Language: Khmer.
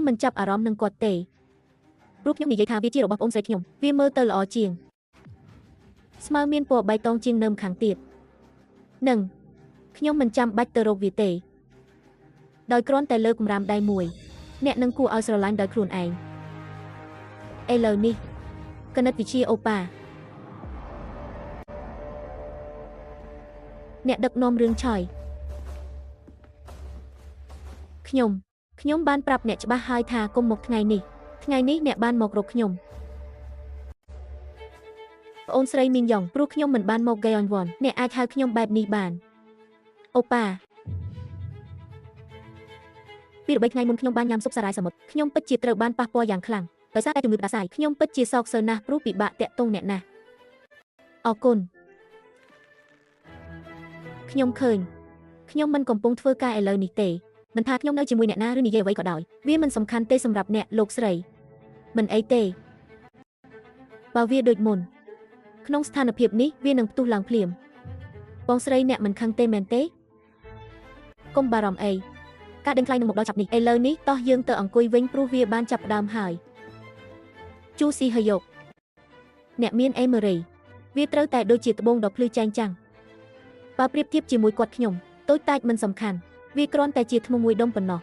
mình chập ở róm nâng quạt tệรูปខ្ញុំនិយាយថាវាជារបស់បងស្រីខ្ញុំវាមើលទៅល្អជាងស្មៅមានពណ៌បៃតងជាងនឹមខាងទៀតនឹងខ្ញុំមិនចាំបាច់ទៅរកវាទេដោយគ្រាន់តែលើកកម្រាមដៃមួយអ្នកនឹងគួរឲ្យស្រឡាញ់ដោយខ្លួនឯងឥឡូវនេះគណិតវិទ្យាអូប៉ាអ្នកដឹកនាំរឿងឆយខ្ញុំបានប្រាប់អ្នកច្បាស់ហើយថាកុំមកថ្ងៃនេះអ្នកបានមករកខ្ញុំប្អូនស្រីមីងយ៉ងព្រោះខ្ញុំមិនបានមកហ្គេអនវ៉ាន់អ្នកអាចហៅខ្ញុំបែបនេះបានអូប៉ាពី3ថ្ងៃមុនខ្ញុំបានញ៉ាំស៊ុបសារាយសមុទ្រខ្ញុំពិតជាត្រូវបានប៉ះពាល់យ៉ាងខ្លាំងដោយសារតែជំងឺផ្ដាសាយខ្ញុំពិតជាសោកសៅណាស់ព្រោះពិបាកតាក់ទងអ្នកណាស់អរគុណខ្ញុំឃើញខ្ញុំមិនកំពុងធ្វើការឥឡូវនេះទេមិនថាខ្ញុំនៅជាមួយអ្នកណាឬនិយាយអ្វីក៏ដោយវាមិនសំខាន់ទេសម្រាប់អ្នកលោកស្រីមិនអីទេបើវាដូចមុនក្នុងស្ថានភាពនេះវានឹងផ្ទុះឡើងភ្លាមបងស្រីអ្នកមិនខឹងទេមែនទេកុំបារម្ភអីការដេញខ្លាយនឹងមកដល់ចាប់នេះឥឡូវនេះតោះយើងទៅអង្គុយវិញព្រោះវាបានចាប់ផ្ដើមហើយជូស៊ីហយកអ្នកមានអេមេរីវាត្រូវតែដូចជាត្បូងដ៏ភ្លឺចែងចាំងបើប្រៀបធៀបជាមួយគាត់ខ្ញុំតូចតាចមិនសំខាន់វាគ្រាន់តែជាថ្មមួយដុំប៉ុណ្ណោះ